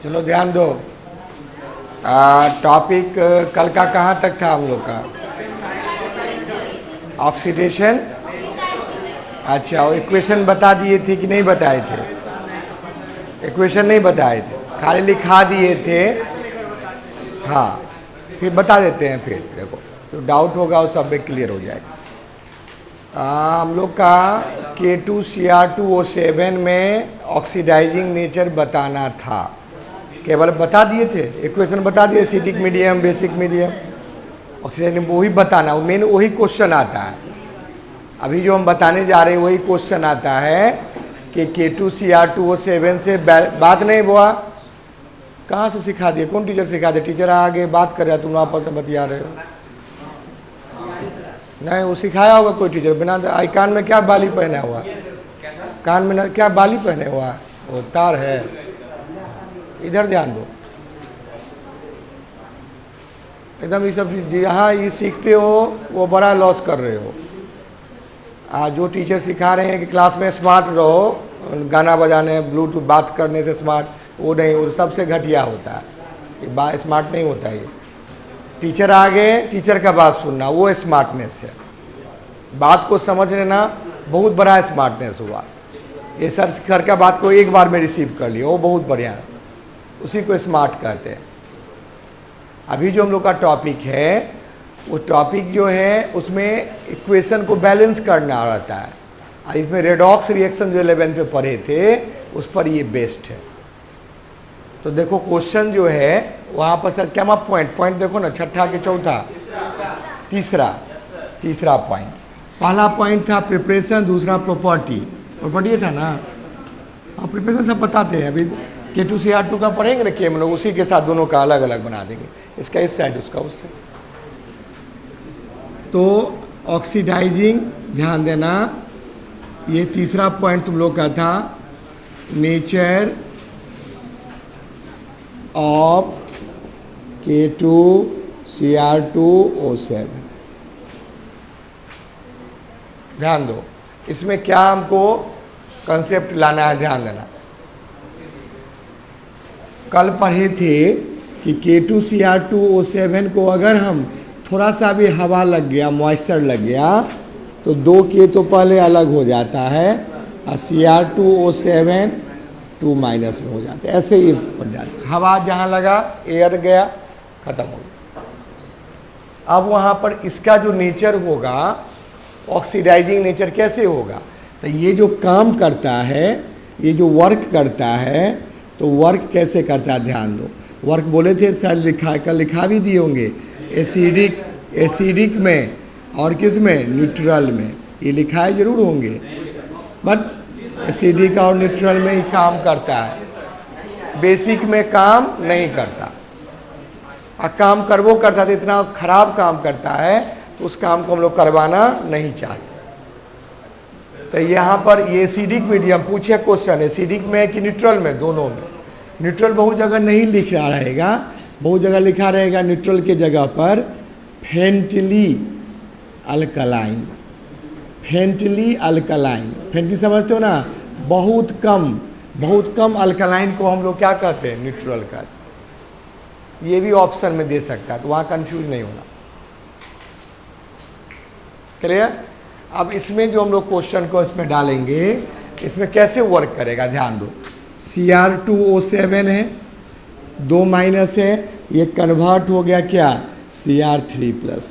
चलो ध्यान दो। टॉपिक कल का कहाँ तक था हम लोग का? ऑक्सीडेशन। अच्छा, वो इक्वेशन बता दिए थे कि नहीं बताए थे? इक्वेशन नहीं बताए थे, खाली लिखा दिए थे। हाँ, फिर बता देते हैं। फिर देखो तो डाउट होगा वो सब में क्लियर हो जाएगा। हम लोग का K2Cr2O7 में ऑक्सीडाइजिंग नेचर बताना था। केवल बता दिए थे, इक्वेशन बता दिए, acidic medium, basic medium, oxidizing, वही बताना, मेन वही क्वेश्चन आता है। अभी जो हम बताने जा रहे हैं वही क्वेश्चन आता है कि K2Cr2O7 से बात नहीं हुआ। कहाँ से सिखा दिए? कौन टीचर सिखा दे? टीचर आगे बात कर रहा, तुम वहाँ पर बतिया रहे हो। नहीं, वो सिखाया होगा कोई टीचर। बिना आई कान में क्या बाली पहना हुआ? कान में क्या बाली पहने हुआ? वो तार है। इधर ध्यान दो एकदम। ये सब जहाँ ये सीखते हो वो बड़ा लॉस कर रहे हो। जो टीचर सिखा रहे हैं कि क्लास में स्मार्ट रहो, गाना बजाने, ब्लूटूथ बात करने से स्मार्ट, वो नहीं, वो सबसे घटिया होता है। ये स्मार्ट नहीं होता है। ये टीचर आगे टीचर का बात सुनना, वो स्मार्टनेस है। बात को समझ लेना बहुत बड़ा स्मार्टनेस हुआ। ये सर का बात को एक बार में रिसीव कर लिया, वो बहुत बढ़िया है, उसी को स्मार्ट कहते हैं। अभी जो हम लोग का टॉपिक है, वो टॉपिक जो है उसमें इक्वेशन को बैलेंस करना रहता है। इसमें रेडॉक्स रिएक्शन जो 11 पे पढ़े थे उस पर ये बेस्ड है। तो देखो क्वेश्चन जो है वहाँ पर सर क्या पॉइंट देखो ना, छठा के चौथा, तीसरा पॉइंट। पहला पॉइंट था प्रिपरेशन, दूसरा प्रॉपर्टी था ना। हाँ, प्रिपरेशन सब बताते हैं। अभी K2Cr2 का पढ़ेंगे ना कि हम लोग उसी के साथ दोनों का अलग अलग बना देंगे, इसका इस साइड, उसका उस साइड। तो ऑक्सीडाइजिंग, ध्यान देना, ये तीसरा पॉइंट तुम लोग का था, नेचर ऑफ K2Cr2O7। ध्यान दो, इसमें क्या हमको कंसेप्ट लाना है, ध्यान देना। कल पढ़े थे कि K2Cr2O7 को अगर हम थोड़ा सा भी हवा लग गया, मॉइस्चर लग गया, तो 2 K तो पहले अलग हो जाता है और Cr2O7 2 माइनस में हो जाता है। ऐसे ही पड़ जाता है। हवा जहाँ लगा, एयर गया, खत्म हो गया। अब वहाँ पर इसका जो नेचर होगा, ऑक्सीडाइजिंग नेचर कैसे होगा? तो ये जो काम करता है, ये जो वर्क करता है, तो वर्क कैसे करता है ध्यान दो। वर्क बोले थे शायद लिखा भी दिए होंगे, एसिडिक में और किस में, न्यूट्रल में। ये लिखाए जरूर होंगे, बट एसिडिक और न्यूट्रल में ही काम करता है, बेसिक में काम नहीं करता। और काम करवो करता तो इतना खराब काम करता है, तो उस काम को हम लोग करवाना नहीं चाहते। तो यहाँ पर ये एसिडिक मीडियम पूछे क्वेश्चन, एसिडिक में कि न्यूट्रल में, दोनों में। न्यूट्रल बहुत जगह नहीं लिखा रहेगा, बहुत जगह लिखा रहेगा न्यूट्रल के जगह पर फेंटली अल्कलाइन। फेंटली समझते हो ना, बहुत कम अल्कलाइन को हम लोग क्या कहते हैं, न्यूट्रल कहते हैं। ये भी ऑप्शन में दे सकता है, तो वहाँ कंफ्यूज नहीं होना। क्लियर? अब इसमें जो हम लोग क्वेश्चन को इसमें डालेंगे, इसमें कैसे वर्क करेगा ध्यान दो। Cr2O7 है, 2 माइनस है, ये कन्वर्ट हो गया क्या, Cr3+,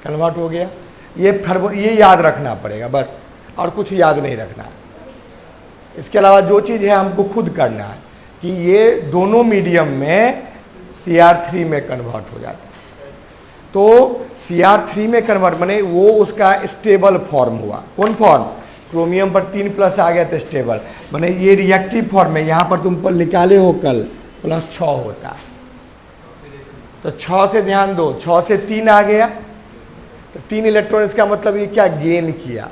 कन्वर्ट हो गया। ये याद रखना पड़ेगा बस, और कुछ याद नहीं रखना है। इसके अलावा जो चीज़ है हमको खुद करना है कि ये दोनों मीडियम में Cr3 में कन्वर्ट हो जाता है। तो Cr3 में कन्वर्ट माने वो उसका स्टेबल फॉर्म हुआ। कौन फॉर्म? क्रोमियम पर 3+ आ गया तो स्टेबल, माने ये रिएक्टिव फॉर्म में। यहाँ पर तुम पर निकाले हो कल +6 होता, तो 6 से ध्यान दो, 6 से 3 आ गया, तो 3 इलेक्ट्रॉन, इसका मतलब ये क्या गेन किया।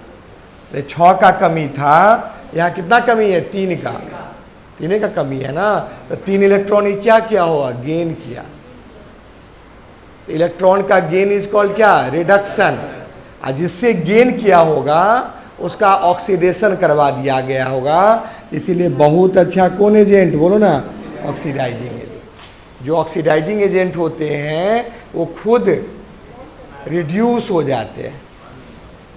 6 का कमी था, यहाँ कितना कमी है, 3 का, 3 का कमी है ना, तो 3 इलेक्ट्रॉन ये क्या किया होगा, गेन किया। इलेक्ट्रॉन का गेन इज कॉल्ड क्या, रिडक्शन। जिससे गेन किया होगा उसका ऑक्सीडेशन करवा दिया गया होगा। इसीलिए बहुत अच्छा कौन एजेंट, बोलो ना, ऑक्सीडाइजिंग एजेंट। जो ऑक्सीडाइजिंग एजेंट होते हैं वो खुद रिड्यूस हो जाते हैं।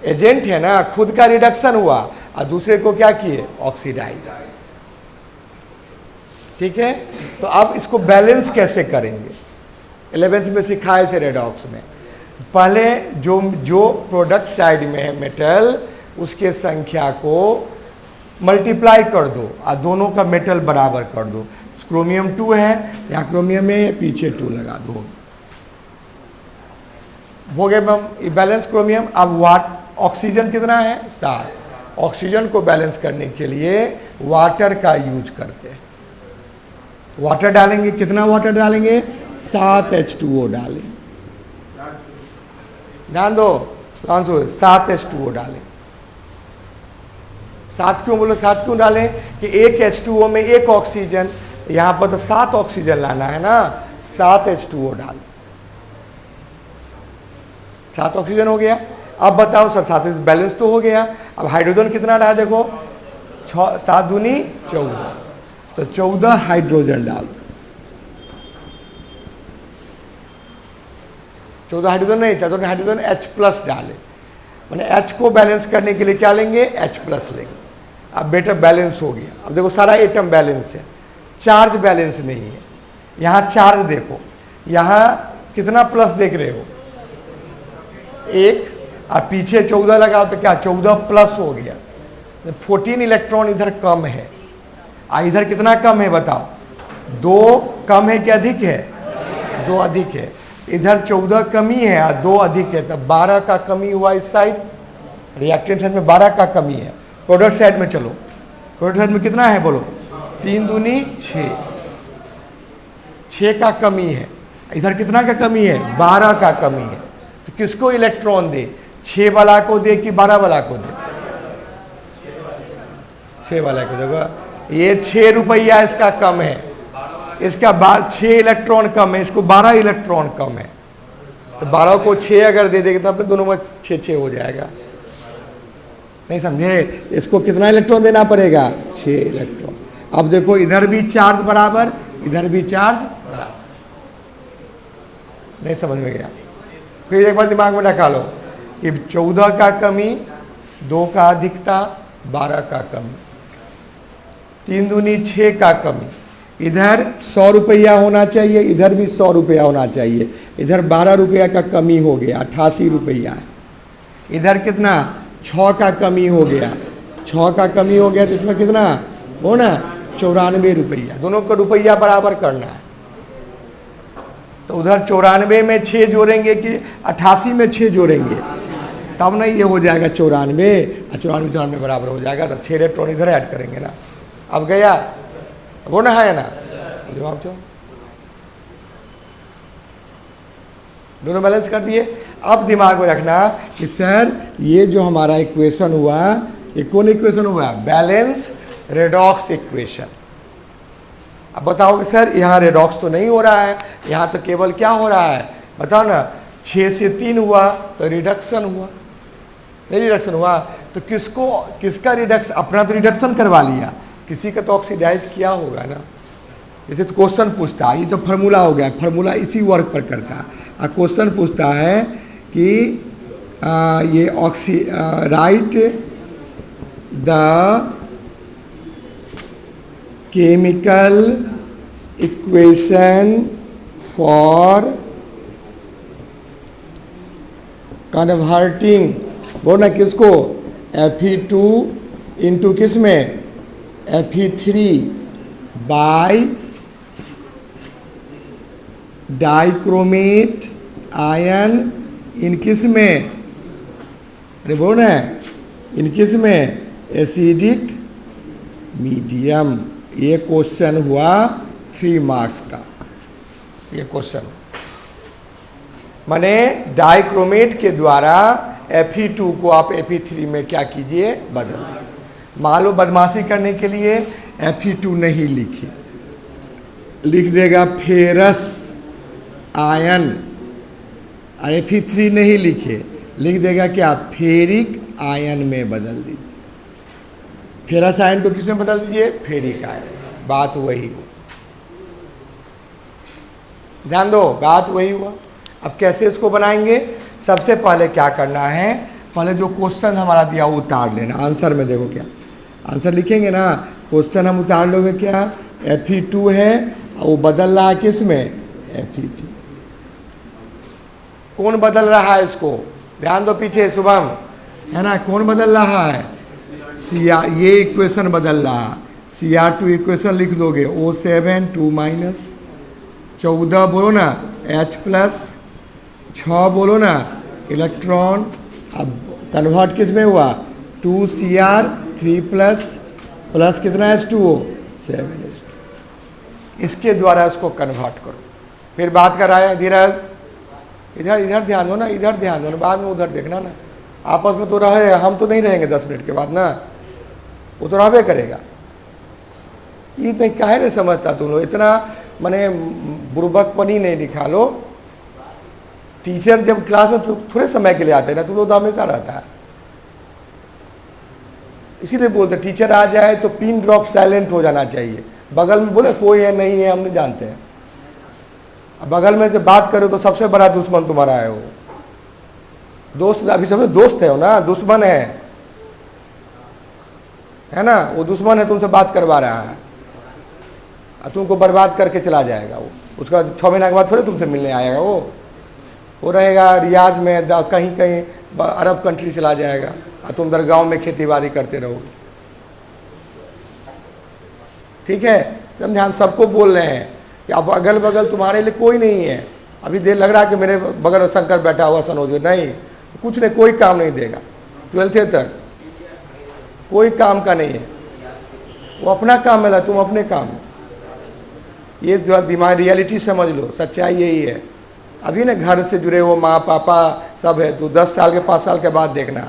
एजेंट है ना, खुद का रिडक्शन हुआ और दूसरे को क्या किए, ऑक्सीडाइज। ठीक है, तो अब इसको बैलेंस कैसे करेंगे, 11th में सिखाए थे रेडॉक्स में। पहले जो प्रोडक्ट साइड में है मेटल, उसके संख्या को मल्टीप्लाई कर दो और दोनों का मेटल बराबर कर दो। क्रोमियम 2 है, यहाँ क्रोमियम में पीछे 2 लगा दो, हो गए बैलेंस क्रोमियम। अब ऑक्सीजन कितना है, 7। ऑक्सीजन को बैलेंस करने के लिए वाटर का यूज करते हैं। वाटर डालेंगे, कितना वाटर डालेंगे, 7 H2O डालें। ध्यान दो, 7 H2O डालें। 7 क्यों बोलो, 7 क्यों डालें कि एक H2O में एक ऑक्सीजन, यहां पर तो 7 ऑक्सीजन लाना है ना, 7 H2O डाल, 7 ऑक्सीजन हो गया। अब बताओ सर, 7 बैलेंस तो हो गया। अब हाइड्रोजन कितना रहा देखो, 7 दूनी 14, तो 14 हाइड्रोजन डाल, 14 हाइड्रोजन नहीं, 14 हाइड्रोजन H+ डाले। मैंने H को बैलेंस करने के लिए क्या लेंगे, H+ लेंगे। अब बेटा बैलेंस हो गया। अब देखो सारा एटम बैलेंस है, चार्ज बैलेंस नहीं है। यहाँ चार्ज देखो, यहाँ कितना प्लस देख रहे हो, 1, और पीछे 14 लगाओ तो क्या 14 प्लस हो गया। 14 इलेक्ट्रॉन इधर कम है, इधर कितना कम है बताओ, 2 कम है कि अधिक है, 2 अधिक है। इधर 14 कमी है और 2 अधिक है, तब 12 का कमी हुआ इस साइड। रिएक्टेंट साइड में 12 का कमी है। प्रोडक्ट साइड में चलो, प्रोडक्ट साइड में कितना है बोलो, 3 दूनी 6, 6 का कमी है। इधर कितना का कमी है, 12 का कमी है। तो किसको इलेक्ट्रॉन दे, 6 वाला को दे कि 12 वाला को दे, 6 वाला को देगा। ये 6 रुपया इसका कम है, इसका 6 इलेक्ट्रॉन कम है, इसको 12 इलेक्ट्रॉन कम है। तो 12 को 6 अगर दे देगा तब तो दोनों में 6-6 हो जाएगा। नहीं समझे, इसको कितना इलेक्ट्रॉन देना पड़ेगा, 6 इलेक्ट्रॉन। अब देखो इधर भी चार्ज बराबर, इधर भी चार्ज बराबर। नहीं समझ में गया, फिर एक बार दिमाग में रखा लो कि 14 का कमी, 2 का अधिकता, 12 का कमी, 3 दूनी 6 का कमी। इधर 100 रुपया होना चाहिए, इधर भी 100 रुपया होना चाहिए। इधर 12 रुपया का कमी हो गया, 88 रुपया है। इधर कितना, 6 का कमी हो गया, 6 का कमी हो गया तो इसमें कितना हो ना, 94 रुपया। दोनों को रुपया बराबर करना है। तो उधर 94 में 6 जोड़ेंगे कि 88 में 6 जोड़ेंगे, तब ना ये हो जाएगा 94, और 94 बराबर हो जाएगा। तो 6 इलेक्ट्रॉन इधर ऐड करेंगे ना। अब गया वो ना है ना, जवाब चो दोनों बैलेंस कर दिए। अब दिमाग में रखना कि सर ये जो हमारा इक्वेशन हुआ, ये कौन इक्वेशन हुआ, बैलेंस रेडॉक्स इक्वेशन। अब बताओ कि सर यहाँ रेडॉक्स तो नहीं हो रहा है, यहाँ तो केवल क्या हो रहा है बताओ ना, 6 से 3 हुआ तो रिडक्शन हुआ, नहीं रिडक्शन हुआ तो किसका रिडक्शन, अपना तो रिडक्शन करवा लिया, किसी का तो ऑक्सीडाइज किया होगा ना। जैसे तो क्वेश्चन पूछता है, ये तो फार्मूला हो गया, फार्मूला इसी वर्क पर करता है। और क्वेश्चन पूछता है कि ये right the chemical equation for converting, बोलना किसको, Fe2 इंटू किस में, Fe3 बाय डाइक्रोमेट आयन इन किस में, अरे बोलना है इन किस में, एसिडिक मीडियम। ये क्वेश्चन हुआ 3 मार्क्स का। ये क्वेश्चन माने डाइक्रोमेट के द्वारा Fe2 को आप Fe3 में क्या कीजिए, बदल। मान लो बदमाशी करने के लिए Fe2 नहीं लिखी, लिख देगा फेरस आयन, Fe3 नहीं लिखे, लिख देगा क्या, फेरिक आयन में बदल दीजिए। फेरस आयन को किस में बदल दीजिए, फेरिक आयन। बात वही हो, ध्यान दो, बात वही हुआ। अब कैसे इसको बनाएंगे, सबसे पहले क्या करना है, पहले जो क्वेश्चन हमारा दिया वो उतार लेना। आंसर में देखो क्या आंसर लिखेंगे ना, क्वेश्चन हम उतार लोगे क्या, Fe2 है और वो बदल रहा है किस में, Fe3। कौन बदल रहा है इसको, ध्यान दो पीछे शुभम, है ना, कौन बदल रहा है, Cr, ये इक्वेशन बदल रहा है। Cr2 इक्वेशन लिख दोगे, O7 2 माइनस 14 बोलो ना, H प्लस 6 बोलो ना इलेक्ट्रॉन। अब कन्वर्ट किस में हुआ, 2Cr 3 प्लस कितना H2O 7H2। इसके द्वारा इसको कन्वर्ट करो। फिर बात कर रहा है धीरज, इधर इधर ध्यान दो ना, इधर ध्यान दो ना, बाद में उधर देखना ना। आपस में तो रहे, हम तो नहीं रहेंगे 10 मिनट के बाद ना, वो तो रहबे करेगा। ये नहीं काहे नहीं समझता तुम लोग, इतना मैंने बुर्बकपनी नहीं लिखा लो। टीचर जब क्लास में थोड़े समय के लिए आते हैं ना, तुम लोग तो हमेशा रहता है। इसीलिए बोलते टीचर आ जाए तो पिन ड्रॉप साइलेंट हो जाना चाहिए। बगल में बोले कोई है नहीं है, हम नहीं जानते हैं। बगल में से बात करो तो सबसे बड़ा दुश्मन तुम्हारा है वो। दोस्त अभी सब दोस्त है हो ना, दुश्मन है ना, वो दुश्मन है, तुमसे बात करवा रहा है और तुमको बर्बाद करके चला जाएगा वो। उसका 6 महीना के बाद थोड़े तुमसे मिलने आएगा वो रहेगा रियाज में, कहीं कहीं अरब कंट्री चला जाएगा और तुम उधर गाँव में खेती बाड़ी करते रहोगे। ठीक है, तुम ध्यान, सबको बोल रहे हैं कि अब अगल बगल तुम्हारे लिए कोई नहीं है। अभी देर लग रहा है कि मेरे बगल में शंकर बैठा हुआ सनोज, नहीं, कुछ नहीं, कोई काम नहीं देगा। 12th तक कोई काम का नहीं है, वो अपना काम है, तुम अपने काम। ये जो दिमाग रियलिटी समझ लो, सच्चाई यही है। अभी ना घर से जुड़े हो, माँ पापा सब है, तो 10 साल के 5 साल के बाद देखना,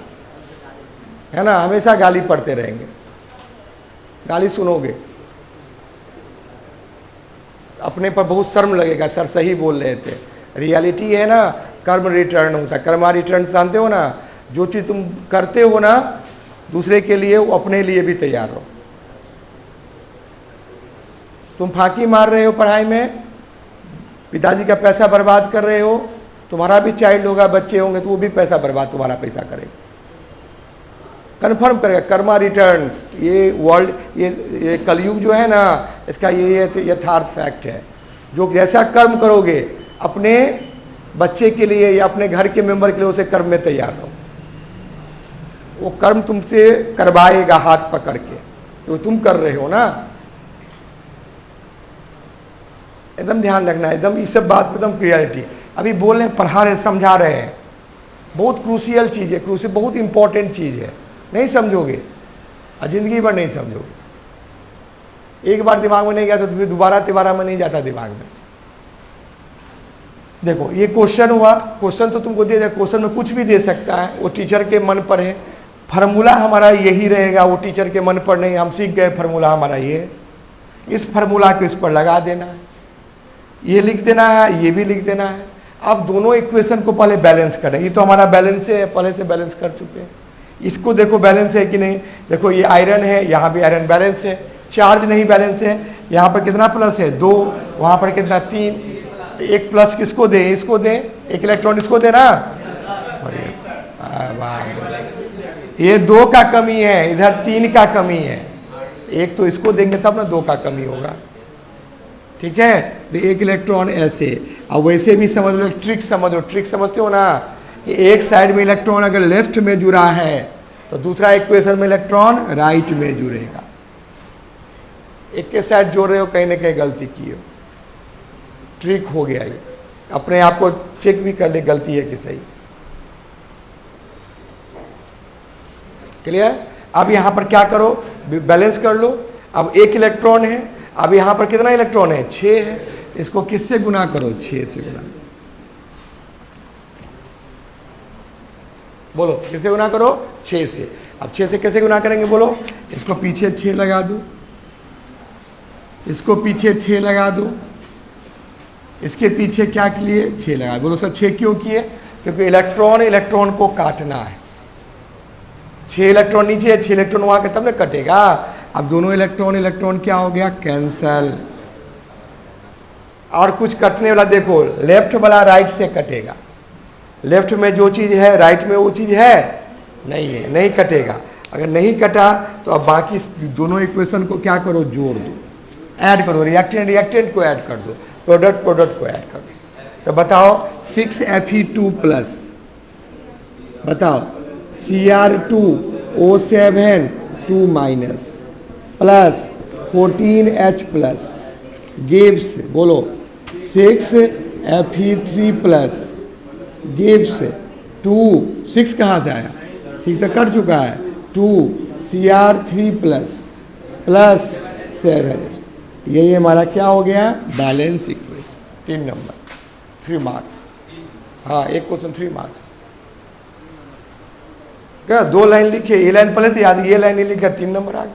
है ना, हमेशा गाली पढ़ते रहेंगे, गाली सुनोगे, अपने पर बहुत शर्म लगेगा, सर सही बोल रहे थे। रियलिटी है ना, कर्म रिटर्न होता है। कर्मा रिटर्न जानते हो ना, जो चीज़ तुम करते हो ना दूसरे के लिए, वो अपने लिए भी तैयार हो। तुम फांकी मार रहे हो पढ़ाई में, पिताजी का पैसा बर्बाद कर रहे हो, तुम्हारा भी चाइल्ड होगा, बच्चे होंगे, तो वो भी पैसा बर्बाद तुम्हारा पैसा करेगा, कन्फर्म करेगा। कर्मा रिटर्न्स, ये वर्ल्ड, ये कलयुग जो है ना, इसका ये यथार्थ फैक्ट है। जो जैसा कर्म करोगे अपने बच्चे के लिए या अपने घर के मेंबर के लिए, उसे कर्म में तैयार हो। वो कर्म तुमसे करवाएगा हाथ पकड़ के, जो तुम कर रहे हो ना। एकदम ध्यान रखना, एकदम इस सब बात पर एकदम क्लियरिटी। अभी बोल रहे, पढ़ा रहे, समझा रहे हैं, बहुत क्रूशियल चीज़ है, क्रूशियल बहुत इंपॉर्टेंट चीज़ है। नहीं समझोगे और जिंदगी भर नहीं समझोगे। एक बार दिमाग में नहीं गया तो फिर दोबारा में नहीं जाता दिमाग में। देखो ये क्वेश्चन हुआ, क्वेश्चन तो तुमको दे दिया, क्वेश्चन में कुछ भी दे सकता है, वो टीचर के मन पर है। फार्मूला हमारा यही रहेगा, वो टीचर के मन पर नहीं। हम सीख गए फार्मूला हमारा ये, इस फार्मूला को इस पर लगा देना है, ये लिख देना है, ये भी लिख देना है। अब दोनों इक्वेशन को पहले बैलेंस करें। ये तो हमारा बैलेंस है, पहले से बैलेंस कर चुके हैं। इसको देखो बैलेंस है कि नहीं, देखो ये आयरन है, यहाँ भी आयरन बैलेंस है। चार्ज नहीं बैलेंस है, यहाँ पर कितना प्लस है 2, वहाँ पर कितना 3, एक प्लस किसको दे, इसको दे, एक इलेक्ट्रॉन इसको दे ना। ये 2 का कमी है, इधर 3 का कमी है, एक तो इसको देंगे तब ना 2 का कमी होगा। ठीक है, तो एक इलेक्ट्रॉन ऐसे। अब वैसे भी समझ लो, ट्रिक समझो, ट्रिक समझते हो ना, कि एक साइड में इलेक्ट्रॉन अगर लेफ्ट में जुड़ा है तो दूसरा इक्वेशन में इलेक्ट्रॉन राइट में जुड़ेगा। एक के साइड जोड़ रहे हो, कहीं ना कहीं गलती की हो, ट्रिक हो गया ये। अपने आप को चेक भी कर ले, गलती है कि सही। क्लियर? अब यहाँ पर क्या करो, बैलेंस कर लो। अब एक इलेक्ट्रॉन है, अब यहाँ पर कितना इलेक्ट्रॉन है, 6 है। इसको किससे गुना करो, 6 से गुना। बोलो किससे गुना करो, 6 से। अब 6 से कैसे गुना करेंगे बोलो, इसको पीछे 6 लगा दो, इसको पीछे 6 लगा दो, इसके पीछे क्या के लिए 6 लगा। बोलो सर 6 क्यों किए, क्योंकि इलेक्ट्रॉन इलेक्ट्रॉन को काटना है। 6 इलेक्ट्रॉन नीचे है, 6 इलेक्ट्रॉन वहां के तब ना कटेगा। अब दोनों इलेक्ट्रॉन इलेक्ट्रॉन क्या हो गया, कैंसल। और कुछ कटने वाला देखो, लेफ्ट वाला राइट से कटेगा। लेफ्ट में जो चीज है राइट में वो चीज है नहीं है, नहीं कटेगा। अगर नहीं कटा तो अब बाकी दोनों इक्वेशन को क्या करो, जोड़ दो, ऐड कर दो, रिएक्टेंट रिएक्टेंट को ऐड कर दो, प्रोडक्ट प्रोडक्ट को ऐड कर दो। तो बताओ 6Fe2 प्लस, बताओ Cr2O7 2 minus plus 14H plus gives, बोलो 6Fe3 प्लस गिव्स 6 कहाँ से आया, 6 तो कट चुका है, 2Cr3 प्लस 7। ये हमारा क्या हो गया, बैलेंस इक्वेशन। 3 number, 3 marks. हाँ, एक क्वेश्चन 3 मार्क्स। क्या 2 लाइन लिखे, ये लाइन पहले से याद, ये लाइन नहीं लिखा, 3 नंबर आ गए।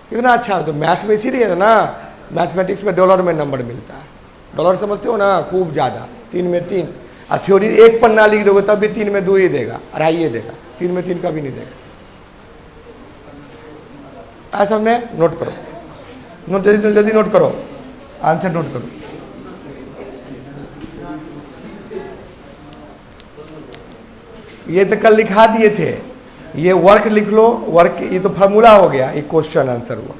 कितना अच्छा। तो मैथ में इसीलिए ना, मैथमेटिक्स में डॉलर में नंबर मिलता है। डॉलर समझते हो ना, खूब ज़्यादा। 3 में 3, और थ्योरी एक पन्ना लिख दोगे तब भी 3 में 2 ही देगा, 2.5 ही देगा, 3 में 3 का भी नहीं देगा। ऐसा में नोट करो, नोट जल्दी जल्दी नोट करो, आंसर नोट करो। ये तो कल लिखा दिए थे, ये वर्क लिख लो, वर्क ये तो फार्मूला हो गया, ये क्वेश्चन आंसर हुआ।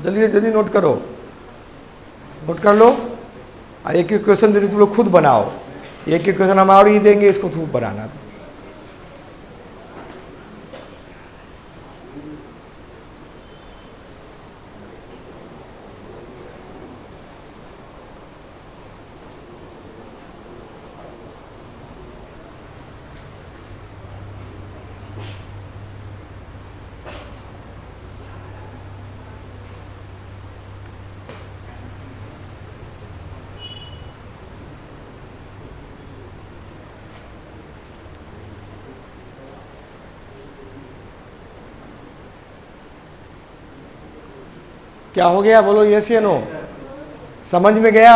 जल्दी जल्दी नोट करो, नोट कर लो। और एक एक क्वेश्चन देते तुम लोग खुद बनाओ, एक एक क्वेश्चन हम और ही देंगे, इसको खुद बनाना। क्या हो गया, बोलो यस या नो, समझ में गया?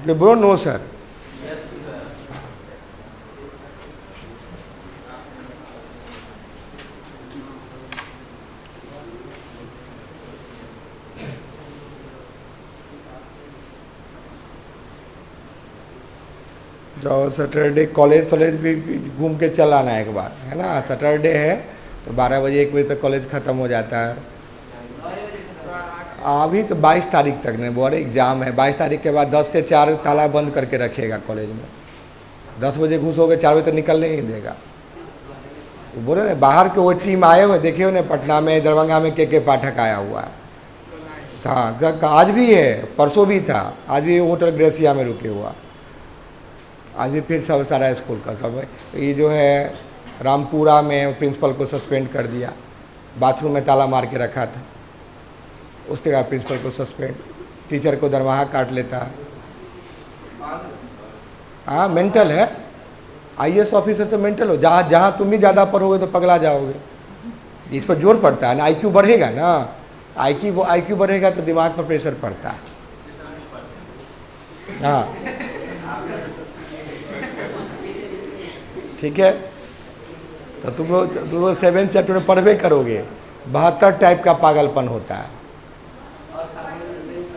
बोलो नो सर। जाओ सैटरडे कॉलेज भी घूम के चल आना एक बार, है ना। सैटरडे है तो 12 बजे 1 बजे तक कॉलेज ख़त्म हो जाता है। अभी तो 22 तारीख तक नहीं, बोले एग्ज़ाम है। 22 तारीख के बाद 10 से 4 ताला बंद करके रखेगा कॉलेज में। 10 बजे घुसोगे, 4 बजे तक निकलने नहीं देगा। वो बोले ना, बाहर के वो टीम आए हुए देखे हो ना, पटना में, दरभंगा में के पाठक आया हुआ है। हाँ, आज भी है, परसों भी था, आज भी होटल ग्रेसिया में रुके हुआ। आज भी फिर सब सारा स्कूल का सब। ये जो है रामपुरा में प्रिंसिपल को सस्पेंड कर दिया, बाथरूम में ताला मार के रखा था, उसके बाद प्रिंसिपल को सस्पेंड, टीचर को दरमाहा काट लेता है। हाँ, मेंटल है। आईएएस ऑफिसर तो मेंटल हो, जहाँ जहाँ तुम भी ज़्यादा पढ़ोगे तो पगला जाओगे। इस पर जोर पड़ता है ना, आईक्यू बढ़ेगा ना, आईक्यू बढ़ेगा तो दिमाग पर प्रेशर पड़ता है। हाँ, ठीक है। तो तुम लोग 7th चैप्टर में पढ़वे करोगे, 72 टाइप का पागलपन होता है।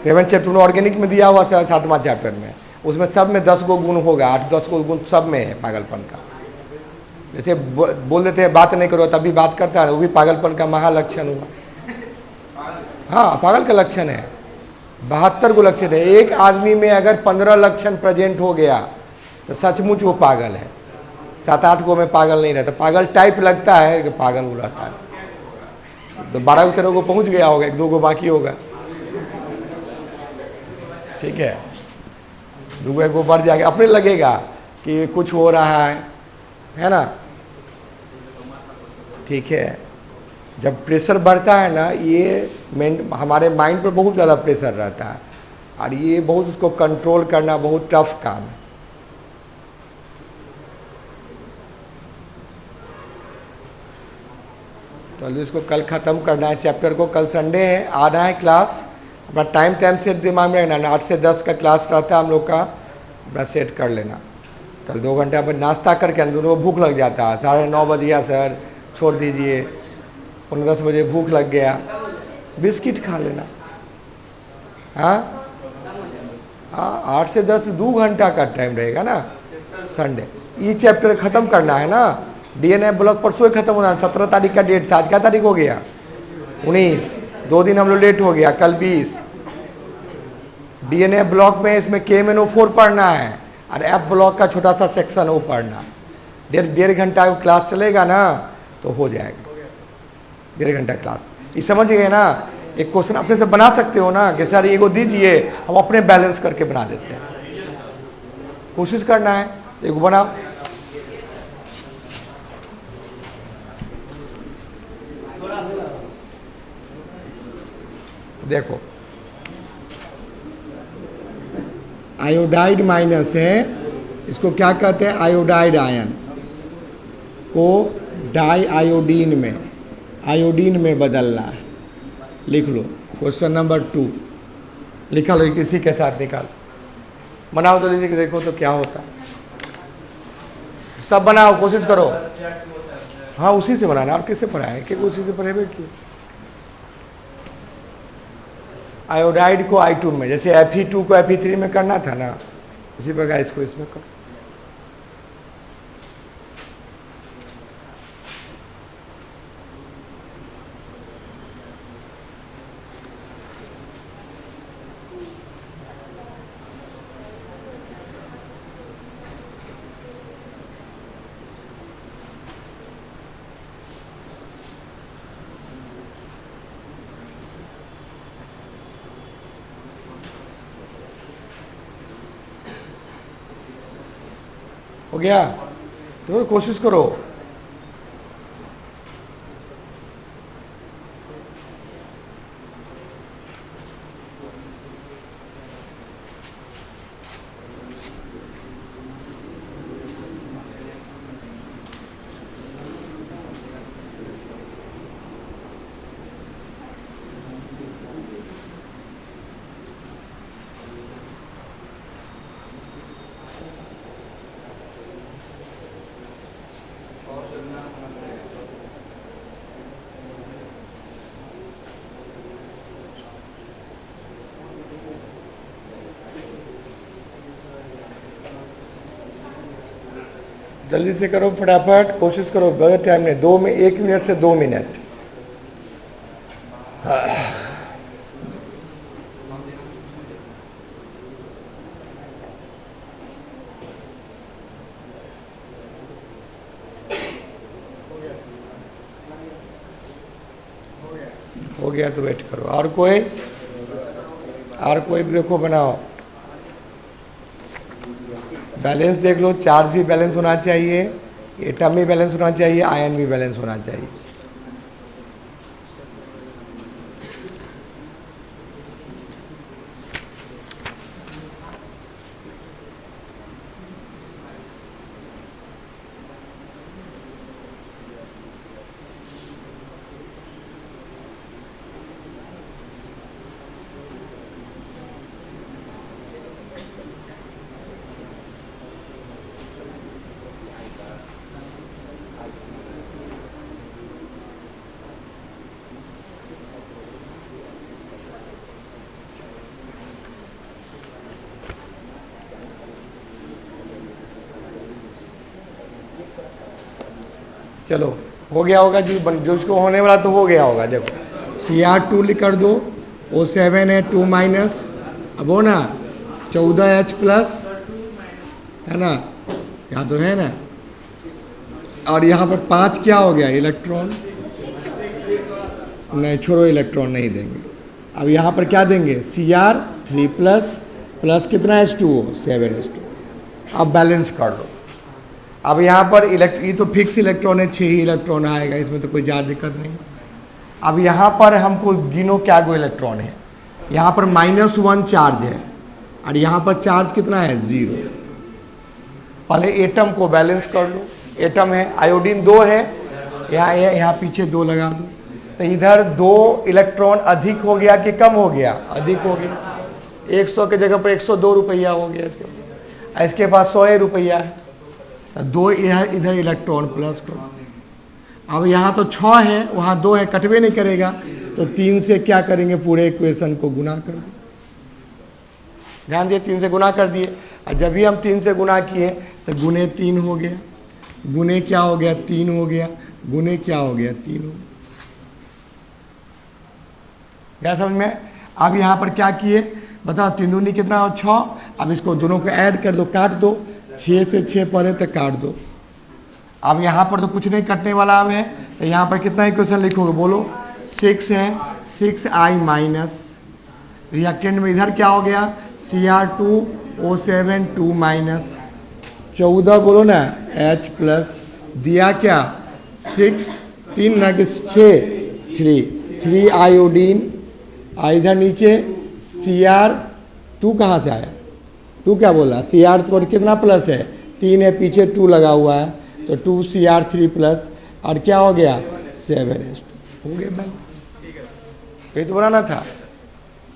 7th चैप्टर में ऑर्गेनिक में दिया हुआ 7वां चैप्टर में, उसमें सब में 10 गो गुण होगा, 8-10 गो गुण सब में है पागलपन का। जैसे बोल देते हैं बात नहीं करो तभी बात करता है, वो भी पागलपन का महालक्षण हुआ। हाँ, पागल का लक्षण है। 72 गो लक्षण है। एक आदमी में अगर 15 लक्षण प्रेजेंट हो गया तो सचमुच वो पागल है। 7-8 गो में पागल नहीं रहता, पागल टाइप लगता है कि पागल वो रहता है। तो 12 को पहुंच गया होगा, 1-2 गो बाकी होगा, ठीक है। 2 गो बढ़ जाएगा, अपने लगेगा कि कुछ हो रहा है ना, ठीक है। जब प्रेशर बढ़ता है ना, ये हमारे माइंड पर बहुत ज़्यादा प्रेशर रहता है, और ये बहुत उसको कंट्रोल करना बहुत टफ काम है। तो इसको कल ख़त्म करना है चैप्टर को। कल संडे है, आना है क्लास, अपना टाइम सेट दिमाग में रखना, 8 से 10 का क्लास रहता है हम लोग का, अपना सेट कर लेना। कल 2 घंटे अपन नाश्ता करके दोनों को भूख लग जाता है, 9:30 बज गया सर छोड़ दीजिए, 10 बजे भूख लग गया, बिस्किट खा लेना। हाँ 8 से 10 2 घंटा का टाइम रहेगा ना संडे। ये चैप्टर ख़त्म करना है ना, डीएनए ब्लॉक परसों ही खत्म होना है, 17 तारीख का डेट था, आज क्या तारीख हो गया 19, 2 दिन हम लोग लेट हो गया, कल 20। डीएनए ब्लॉक में इसमें KMNO4 पढ़ना है और एफ ब्लॉक का छोटा सा सेक्शन वो पढ़ना। 1.5 घंटा क्लास चलेगा ना तो हो जाएगा, 1.5 घंटा क्लास। ये समझ गए ना। एक क्वेश्चन अपने से बना सकते हो ना कि सर ये को दीजिए, हम अपने बैलेंस करके बना देते हैं। कोशिश करना है, एक बनाओ। देखो आयोडाइड माइनस है, इसको क्या कहते हैं, आयोडाइड आयन को डाई आयोडीन में बदलना है। लिख लो क्वेश्चन नंबर 2, लिखा लो किसी के साथ, निकाल बनाओ तो दीजिए, देखो तो क्या होता। सब बनाओ, कोशिश करो। हाँ उसी से बनाना, आप किससे पढ़ाए कि उसी से पढ़े क्यों। आयोडाइड को I2 में, जैसे Fe2 को Fe3 में करना था ना, उसी प्रकार इसको इसमें करो। हो गया तो कोशिश करो। जल्दी से करो, फटाफट कोशिश करो, बहुत टाइम नहीं, 1 मिनट से 2 मिनट। हो गया तो वेट करो। और कोई देखो बनाओ, बैलेंस देख लो। चार्ज भी बैलेंस होना चाहिए, एटम भी बैलेंस होना चाहिए, आयन भी बैलेंस होना चाहिए। चलो हो गया होगा जी, जो उसको होने वाला तो हो गया होगा। देखो Cr2 कर दो, O7 है 2 माइनस, अब हो ना 14H+ है ना, यहाँ तो है ना। और यहाँ पर 5 क्या हो गया, इलेक्ट्रॉन नहीं, छोड़ो इलेक्ट्रॉन नहीं देंगे। अब यहाँ पर क्या देंगे, Cr3+ प्लस कितना H2O 7H2। अब बैलेंस कर लो। अब यहाँ पर ये तो फिक्स इलेक्ट्रॉन है, 6 ही इलेक्ट्रॉन आएगा, इसमें तो कोई ज़्यादा दिक्कत नहीं। अब यहाँ पर हमको गिनो क्या गो इलेक्ट्रॉन है। यहाँ पर -1 चार्ज है और यहाँ पर चार्ज कितना है, 0। पहले एटम को बैलेंस कर लो। एटम है, आयोडीन 2 है, यहाँ पीछे 2 लगा दो, तो इधर 2 इलेक्ट्रॉन अधिक हो गया कि कम हो गया? अधिक हो गया। 100 के जगह पर 102 रुपया हो गया इसके पास 100 रुपया है, तो 2 इधर इलेक्ट्रॉन प्लस करो। अब यहाँ तो 6 है, वहाँ 2 है, कटवे नहीं करेगा, तो 3 से क्या करेंगे? पूरे इक्वेशन को गुना कर दिए। ध्यान दिए, 3 से गुना कर दिए, और जब भी हम 3 से गुना किए तो गुने 3 हो गया, गुने क्या हो गया? 3 हो गया, गुने क्या हो गया? 3 हो गया। क्या समझ में? अब यहाँ पर क्या किए बताओ? 3 दूनी कितना हो? 6। अब इसको दोनों को ऐड कर दो, काट दो, 6 से 6 पढ़े तो काट दो। अब यहाँ पर तो कुछ नहीं कटने वाला अब है, तो यहाँ पर कितना इक्वेशन लिखोगे? बोलो। 6 है, 6i माइनस, रिएक्टेंट में इधर क्या हो गया? Cr2O7 2 माइनस 14, बोलो ना, H प्लस, दिया क्या? 6, 3 ना कि 6, 3 आयोडीन, इधर नीचे Cr2 कहाँ से आया? तू क्या बोला? Cr पर कितना प्लस है? 3 है, पीछे 2 लगा हुआ है, तो 2Cr3 प्लस, और क्या हो गया? 7H2 हो गया। बन ये तो बनाना था,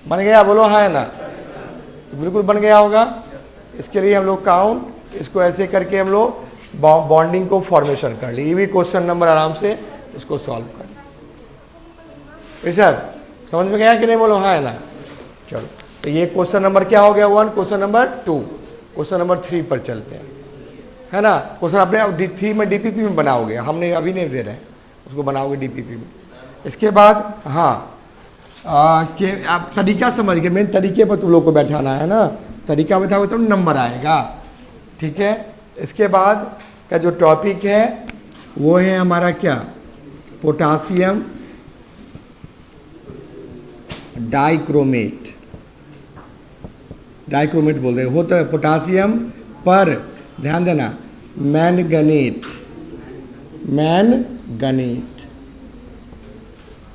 बन गया? बोलो हाँ है ना? तो बिल्कुल बन गया होगा। इसके लिए हम लोग काउंट, इसको ऐसे करके हम लोग बॉन्डिंग को फॉर्मेशन कर लिए। ये भी क्वेश्चन नंबर आराम से इसको सॉल्व कर लिए। सर समझ में गया कि नहीं? बोलो हाँ है ना? चलो, तो ये क्वेश्चन नंबर क्या हो गया? 1। क्वेश्चन नंबर 2, क्वेश्चन नंबर 3 पर चलते हैं, है ना? क्वेश्चन अपने 3 में डीपीपी में बनाओगे, हमने अभी नहीं दे रहे हैं, उसको बनाओगे डीपीपी में। इसके बाद हाँ कि आप तरीका समझ गए, मेन तरीके पर तुम लोग को बैठाना है ना, तरीका बताओगे तो नंबर आएगा, ठीक है? इसके बाद का जो टॉपिक है वो है हमारा क्या? पोटासियम डाइक्रोमेट, डाइक्रोमेट बोलते हैं, होता है पोटासियम पर, ध्यान देना, मैंगनीट, मैंगनीट।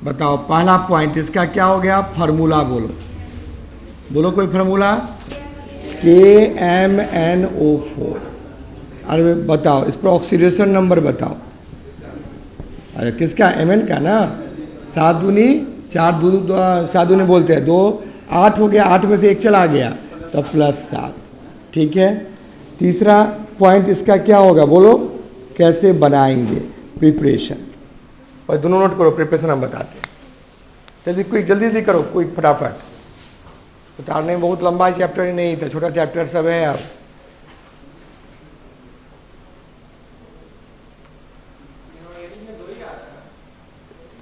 बताओ पहला पॉइंट इसका क्या हो गया? फार्मूला बोलो, बोलो कोई फार्मूला? KMnO4। अरे बताओ इस पर ऑक्सीडेशन नंबर बताओ। अरे किसका? Mn का ना। 7 दूनी 4, 7 दूनी बोलते हैं 2, 8 हो गया, 8 में से 1 चला गया तो +7, ठीक है? तीसरा पॉइंट इसका क्या होगा? बोलो कैसे बनाएंगे? प्रिपरेशन। और दोनों नोट करो, प्रिपरेशन हम बताते हैं। जल्दी कोई जल्दी करो, कोई फटाफट। उतारने में बहुत लंबा चैप्टर ही नहीं था, छोटा चैप्टर सब है। अब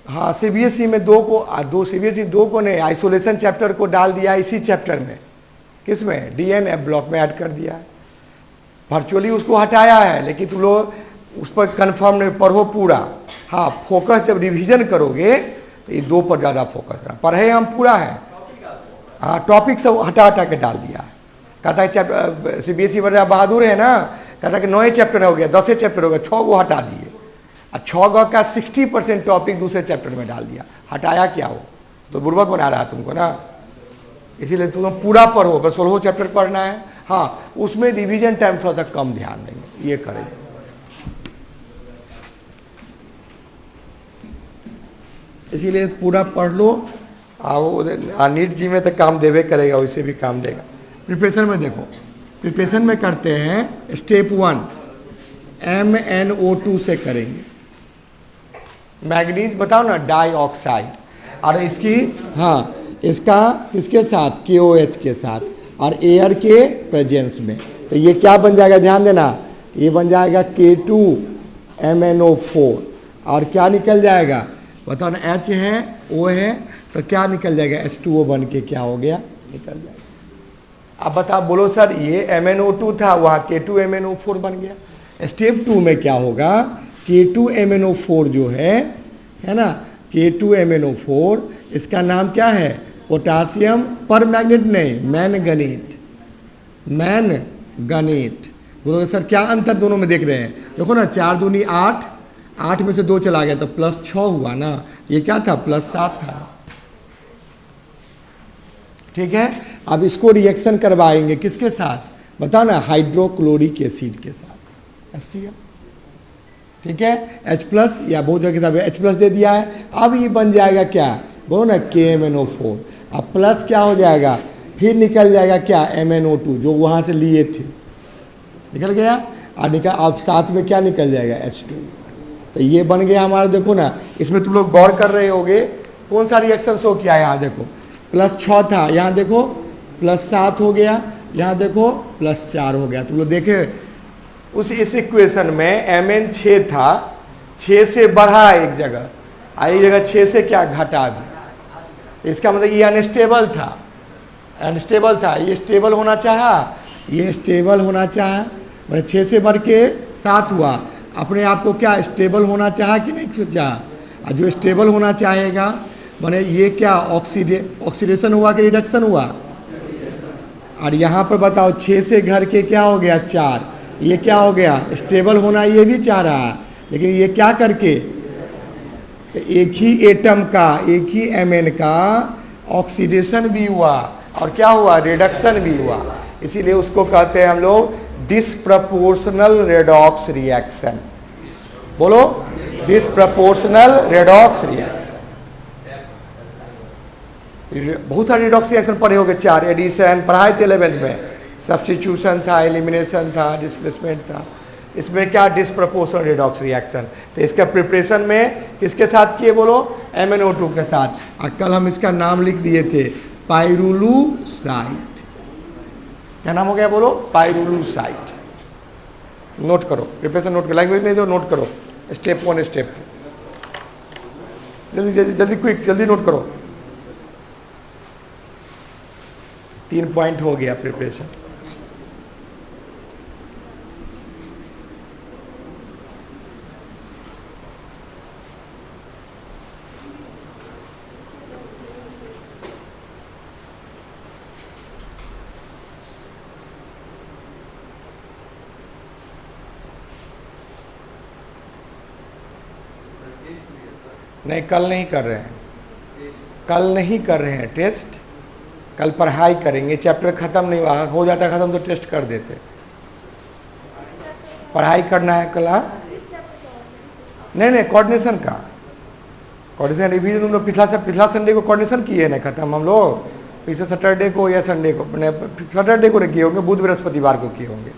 हाँ, सीबीएसई में 2 को सीबीएसई 2 को नहीं, आइसोलेशन चैप्टर को डाल दिया इसी चैप्टर में। किसमें? DNF ब्लॉक में ऐड कर दिया है। वर्चुअली उसको हटाया है, लेकिन तुम लोग उस पर कन्फर्म नहीं, पढ़ो पूरा। हाँ, फोकस जब रिवीजन करोगे तो ये 2 पर ज़्यादा फोकस करना। पढ़े हम पूरा है, हाँ, टॉपिक सब हटा के डाल दिया है। कहता है चैप्टर सीबीएसई बड़ा बहादुर है ना, कहता है कि 9 चैप्टर हो गया, 10 चैप्टर हो गया, 6 को हटा दिए, और 6 का 60% टॉपिक दूसरे चैप्टर में डाल दिया। हटाया क्या हो? तो बुर्बक बना रहा है तुमको ना, इसीलिए तुम पूरा पढ़ो। बस 16 चैप्टर पढ़ना है, हाँ, उसमें रिवीजन टाइम थोड़ा सा कम ध्यान देंगे, ये करेंगे। इसीलिए पूरा पढ़ लो। वो नीट जी में तो काम देवे करेगा, वैसे भी काम देगा। प्रिपरेशन में देखो, प्रिपरेशन में करते हैं स्टेप 1 MnO2 से करेंगे। मैग्नीज बताओ ना, डाइऑक्साइड, और इसकी हाँ, इसका किसके साथ? KOH के साथ, और एयर के प्रेजेंस में। तो ये क्या बन जाएगा? ध्यान देना, ये बन जाएगा K2MnO4, और क्या निकल जाएगा? बताओ ना, H है, O है, तो क्या निकल जाएगा? H2O बन के क्या हो गया? निकल जाएगा। अब बताओ, बोलो सर ये MnO2 था, वहाँ K2MnO4 बन गया। स्टेप 2 में क्या होगा? K2MnO4 जो है ना, K2MnO4, इसका नाम क्या है? पोटासियम पर मैग्नेट नहीं, मैंगनीट, मैंगनीट। बोलोगे सर क्या अंतर दोनों में देख रहे हैं? देखो ना, 4 दूनी 8, 8 में से 2 चला गया तो +6 हुआ ना, ये क्या था? +7 था, ठीक है? अब इसको रिएक्शन करवाएंगे किसके साथ? बताओ ना, हाइड्रोक्लोरिक एसिड के साथ, HCl। ठीक है, H प्लस या बहुत जगह किताब H प्लस दे दिया है। अब ये बन जाएगा क्या, बोलो ना KMnO4। अब प्लस क्या हो जाएगा, फिर निकल जाएगा क्या MnO2 जो वहाँ से लिए थे, निकल गया। और निकल अब साथ में क्या निकल जाएगा H2। तो ये बन गया हमारा, देखो ना इसमें तुम लोग गौर कर रहे होगे कौन सा रिएक्शन शो किया है। यहाँ देखो +6 था, यहाँ देखो +7 हो गया, यहाँ देखो +4 हो गया। तुम लोग देखे उस इस इक्वेशन में Mn 6 था, 6 से बढ़ा एक जगह, एक जगह 6 से क्या घटा भी। इसका मतलब ये अनस्टेबल था, अनस्टेबल था, ये स्टेबल होना चाहा, ये स्टेबल होना चाहा, मतलब 6 से बढ़ के 7 हुआ। अपने आप को क्या स्टेबल होना चाहा कि नहीं सोचा। और जो स्टेबल होना चाहेगा माने ये क्या ऑक्सीडेशन हुआ कि रिडक्शन हुआ। और यहाँ पर बताओ 6 से घर के क्या हो गया 4, ये क्या हो गया स्टेबल होना, ये भी चाह रहा है, लेकिन ये क्या करके एक ही एटम का, एक ही Mn का ऑक्सीडेशन भी हुआ और क्या हुआ रिडक्शन भी हुआ। इसीलिए उसको कहते हैं हम लोग डिसप्रपोर्शनल रेडॉक्स रिएक्शन। बोलो डिसप्रपोर्शनल रेडॉक्स रिएक्शन। बहुत सारे रेडॉक्स रिएक्शन पढ़े होंगे, 4 एडिशन पढ़ाए थे 11th में, सब्स्टिट्यूशन था, एलिमिनेशन था, डिस्प्लेसमेंट था। इसमें क्या डिसप्रपोर्शनल रेडॉक्स रिएक्शन। तो इसका प्रिपरेशन में किसके साथ किए बोलो, MnO2 के साथ। और कल हम इसका नाम लिख दिए थे पाइरुलूसाइड। क्या नाम हो गया बोलो, पाइरुलूसाइड। नोट करो, प्रिपरेशन नोट करो, लैंग्वेज नहीं दो नोट करो, स्टेप 1 स्टेप 2, जल्दी जल्दी जल्दी क्विक जल्दी नोट करो। 3 पॉइंट हो गया प्रिपरेशन। नहीं कल नहीं कर रहे हैं, कल नहीं कर रहे हैं टेस्ट, कल पढ़ाई करेंगे। चैप्टर खत्म नहीं हुआ, हो जाता खत्म तो टेस्ट कर देते। पढ़ाई करना है कल। नहीं कोऑर्डिनेशन का, कोऑर्डिनेशन रिवीजन तुम लोग पिछला संडे को कोऑर्डिनेशन किए ना खत्म हम लोग, पिछले सैटरडे को या संडे को, सैटरडे को किए होंगे, बुध बृहस्पतिवार को किए होंगे।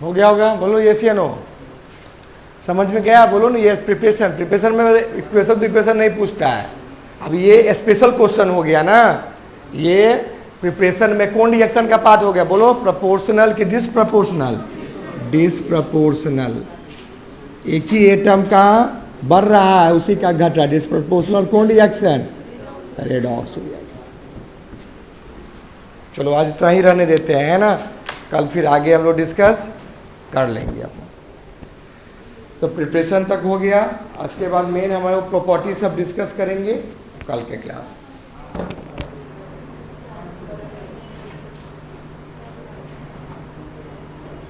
हो गया होगा, बोलो यस या नो। समझ में गया बोलो ना। ये प्रिपरेशन में इक्वेशन तो इक्वेशन नहीं पूछता है। अब ये स्पेशल क्वेश्चन हो गया ना, ये प्रिपरेशन में कौन रिएक्शन का पार्ट हो गया बोलो, प्रोपोर्शनल कि डिसप्रोपोर्शनल। डिसप्रोपोर्शनल, एक ही एटम का बढ़ रहा है उसी का घट रहा है, डिसप्रोपोर्शनल कौन रिएक्शन, रेडॉक्स रिएक्शन। चलो आज इतना ही रहने देते हैं, है ना, कल फिर आगे हम लोग डिस्कस कर लेंगे अपना। तो प्रिपरेशन तक हो गया, उसके बाद मेन हमारे प्रॉपर्टी सब डिस्कस करेंगे कल के क्लास।